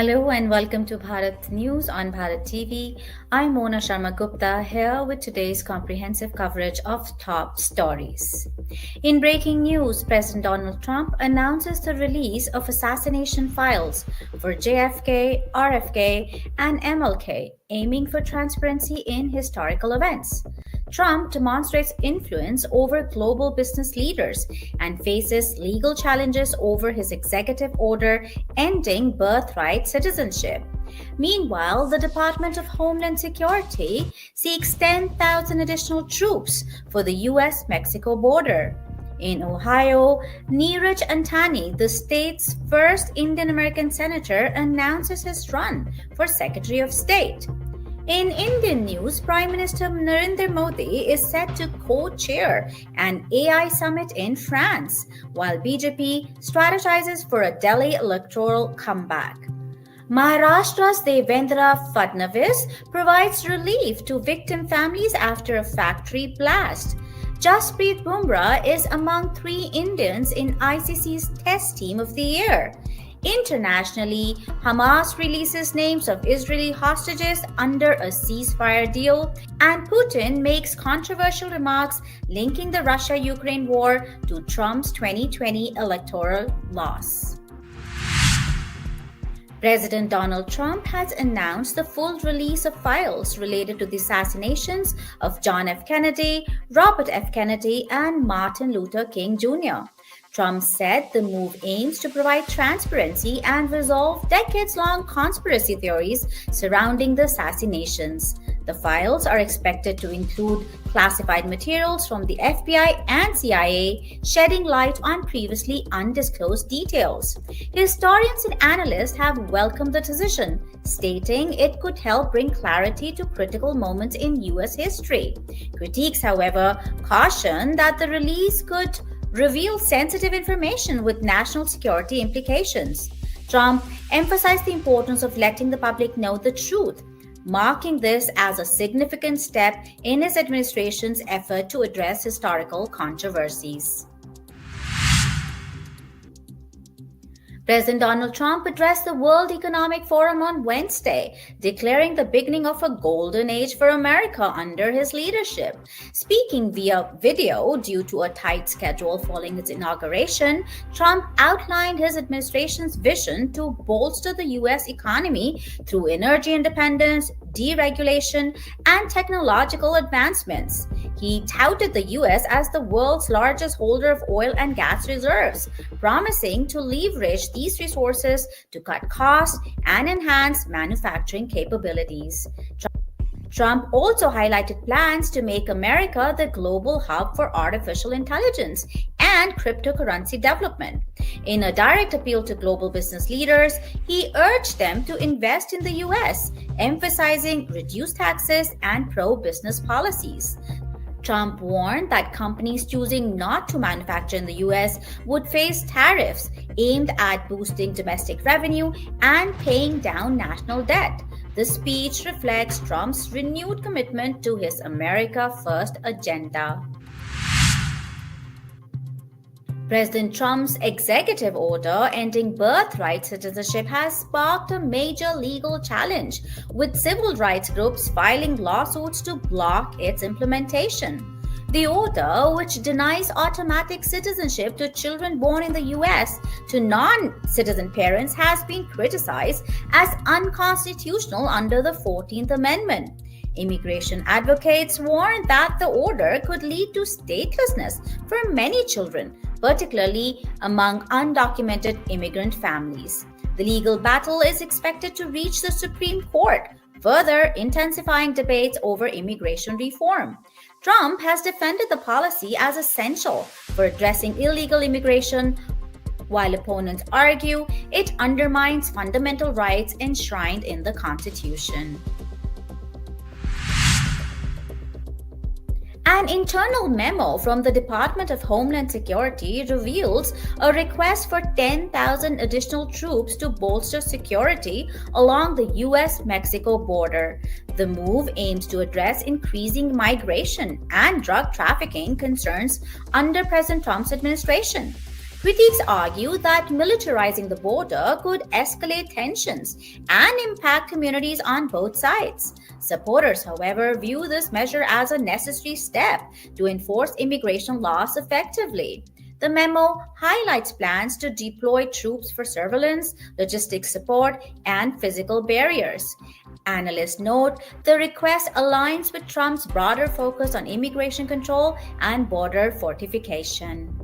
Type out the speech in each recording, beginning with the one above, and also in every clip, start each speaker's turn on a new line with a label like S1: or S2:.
S1: Hello and welcome to Bharat News on Bharat TV. I'm Mona Sharma Gupta here with today's comprehensive coverage of top stories. In breaking news, President Donald Trump announces the release of assassination files for JFK, RFK, and MLK, aiming for transparency in historical events. Trump demonstrates influence over global business leaders and faces legal challenges over his executive order ending birthright citizenship. Meanwhile, the Department of Homeland Security seeks 10,000 additional troops for the U.S Mexico border. In Ohio, Niraj Antani, the state's first Indian American senator, announces his run for Secretary of State. In Indian news, Prime Minister Narendra Modi is set to co-chair an AI summit in France, while BJP strategizes for a Delhi electoral comeback. Maharashtra's Devendra Fadnavis provides relief to victim families after a factory blast. Jasprit Bumrah is among 3 Indians in ICC's Test Team of the Year. Internationally, Hamas releases names of Israeli hostages under a ceasefire deal, and Putin makes controversial remarks linking the Russia-Ukraine war to Trump's 2020 electoral loss. President Donald Trump has announced the full release of files related to the assassinations of John F. Kennedy, Robert F. Kennedy, and Martin Luther King Jr. Trump said the move aims to provide transparency and resolve decades-long conspiracy theories surrounding the assassinations. The files are expected to include classified materials from the FBI and CIA, shedding light on previously undisclosed details. Historians and analysts have welcomed the decision, stating it could help bring clarity to critical moments in U.S. history. Critics, however, caution that the release could reveal sensitive information with national security implications. Trump emphasized the importance of letting the public know the truth, marking this as a significant step in his administration's effort to address historical controversies. President Donald Trump addressed the World Economic Forum on Wednesday, declaring the beginning of a golden age for America under his leadership. Speaking via video due to a tight schedule following its inauguration, Trump outlined his administration's vision to bolster the U.S. economy through energy independence, deregulation, and technological advancements. He touted the U.S. as the world's largest holder of oil and gas reserves, promising to leverage these resources to cut costs and enhance manufacturing capabilities. Trump also highlighted plans to make America the global hub for artificial intelligence and cryptocurrency development. In a direct appeal to global business leaders, he urged them to invest in the U.S., emphasizing reduced taxes and pro-business policies. Trump warned that companies choosing not to manufacture in the U.S. would face tariffs aimed at boosting domestic revenue and paying down national debt. The speech reflects Trump's renewed commitment to his America First agenda. President Trump's executive order ending birthright citizenship has sparked a major legal challenge, with civil rights groups filing lawsuits to block its implementation. The order, which denies automatic citizenship to children born in the U.S. to non-citizen parents, has been criticized as unconstitutional under the 14th Amendment. Immigration advocates warn that the order could lead to statelessness for many children, particularly among undocumented immigrant families. The legal battle is expected to reach the Supreme Court, further intensifying debates over immigration reform. Trump has defended the policy as essential for addressing illegal immigration, while opponents argue it undermines fundamental rights enshrined in the Constitution. An internal memo from the Department of Homeland Security reveals a request for 10,000 additional troops to bolster security along the U.S. Mexico border. The move aims to address increasing migration and drug trafficking concerns under President Trump's administration. Critics argue that militarizing the border could escalate tensions and impact communities on both sides. Supporters, however, view this measure as a necessary step to enforce immigration laws effectively. The memo highlights plans to deploy troops for surveillance, logistics support, and physical barriers. Analysts note the request aligns with Trump's broader focus on immigration control and border fortification.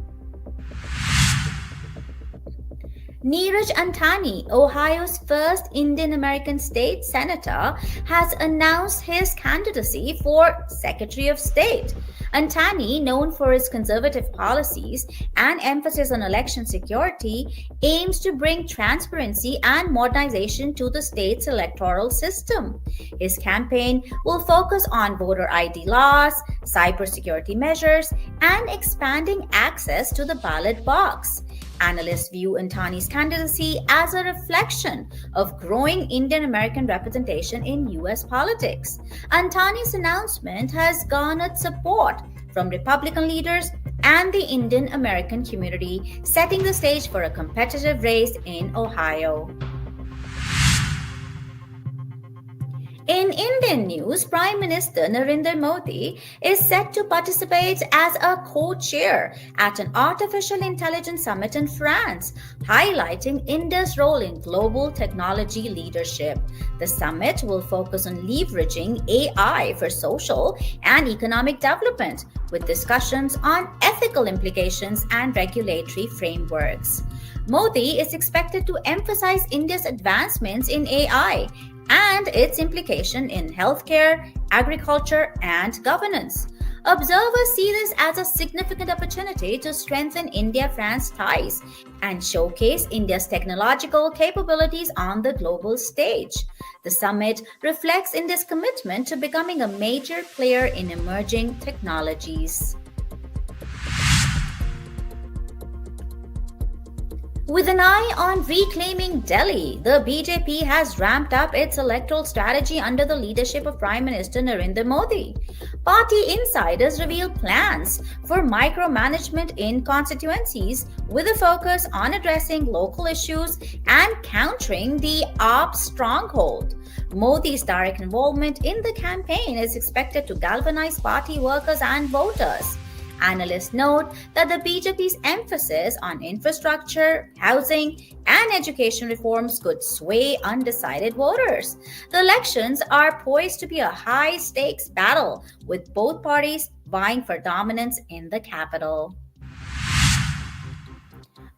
S1: Niraj Antani, Ohio's first Indian American state senator, has announced his candidacy for Secretary of State. Antani, known for his conservative policies and emphasis on election security, aims to bring transparency and modernization to the state's electoral system. His campaign will focus on voter ID laws, cybersecurity measures, and expanding access to the ballot box. Analysts view Antani's candidacy as a reflection of growing Indian American representation in U.S. politics. Antani's announcement has garnered support from Republican leaders and the Indian American community, setting the stage for a competitive race in Ohio. In Indian news, Prime Minister Narendra Modi is set to participate as a co-chair at an artificial intelligence summit in France, highlighting India's role in global technology leadership. The summit will focus on leveraging AI for social and economic development, with discussions on ethical implications and regulatory frameworks. Modi is expected to emphasize India's advancements in AI and its implication in healthcare, agriculture, and governance. Observers see this as a significant opportunity to strengthen India-France ties and showcase India's technological capabilities on the global stage. The summit reflects India's commitment to becoming a major player in emerging technologies. With an eye on reclaiming Delhi, the BJP has ramped up its electoral strategy under the leadership of Prime Minister Narendra Modi. Party insiders reveal plans for micromanagement in constituencies with a focus on addressing local issues and countering the AAP stronghold. Modi's direct involvement in the campaign is expected to galvanize party workers and voters. Analysts note that the BJP's emphasis on infrastructure, housing, and education reforms could sway undecided voters. The elections are poised to be a high-stakes battle, with both parties vying for dominance in the capital.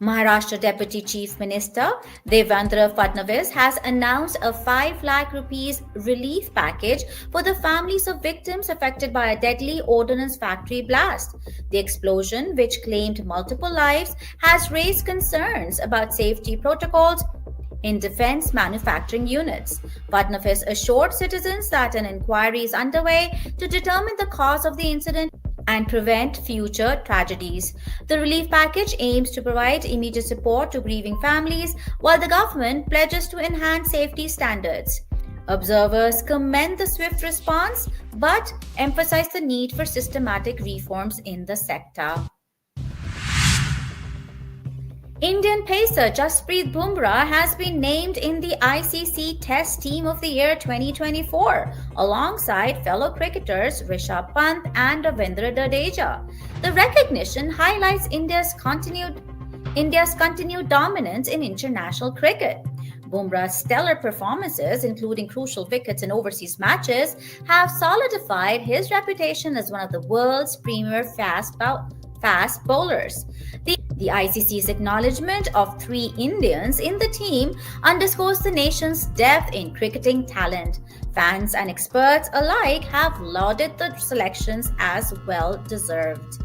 S1: Maharashtra Deputy Chief Minister Devendra Fadnavis has announced a 5 lakh rupees relief package for the families of victims affected by a deadly ordnance factory blast. The explosion, which claimed multiple lives, has raised concerns about safety protocols in defense manufacturing units. Fadnavis assured citizens that an inquiry is underway to determine the cause of the incident and prevent future tragedies. The relief package aims to provide immediate support to grieving families, while the government pledges to enhance safety standards. Observers commend the swift response but emphasize the need for systematic reforms in the sector. Indian pacer Jasprit Bumrah has been named in the ICC Test Team of the Year 2024, alongside fellow cricketers Rishabh Pant and Ravindra Jadeja. The recognition highlights India's continued dominance in international cricket. Bumrah's stellar performances, including crucial wickets in overseas matches, have solidified his reputation as one of the world's premier fast bowlers. The ICC's acknowledgement of 3 Indians in the team underscores the nation's depth in cricketing talent. Fans and experts alike have lauded the selections as well deserved.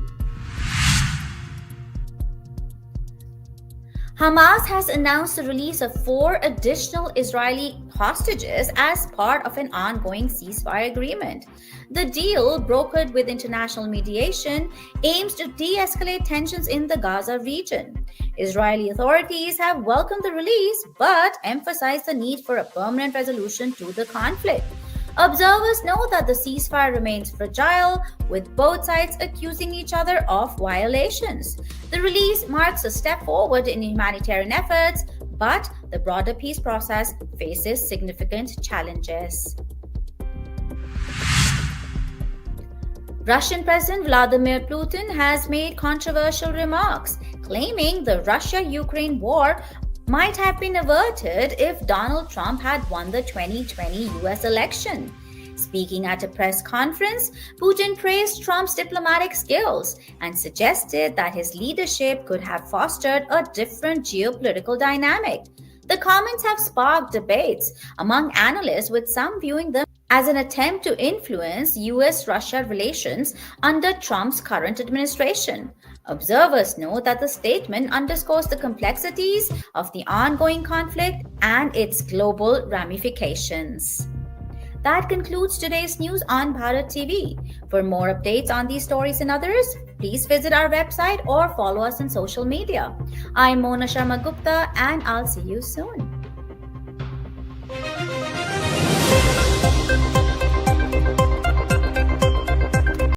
S1: Hamas has announced the release of 4 additional Israeli hostages as part of an ongoing ceasefire agreement. The deal, brokered with international mediation, aims to de-escalate tensions in the Gaza region. Israeli authorities have welcomed the release but emphasized the need for a permanent resolution to the conflict. Observers know that the ceasefire remains fragile, with both sides accusing each other of violations. The release marks a step forward in humanitarian efforts, but the broader peace process faces significant challenges. Russian President Vladimir Putin has made controversial remarks, claiming the Russia-Ukraine war might have been averted if Donald Trump had won the 2020 US election. Speaking at a press conference, Putin praised Trump's diplomatic skills and suggested that his leadership could have fostered a different geopolitical dynamic. The comments have sparked debates among analysts, with some viewing them as an attempt to influence US Russia relations under Trump's current administration. Observers note that the statement underscores the complexities of the ongoing conflict and its global ramifications. That concludes today's news on Bharat TV. For more updates on these stories and others, please visit our website or follow us on social media. I'm Mona Sharma Gupta, and I'll see you soon.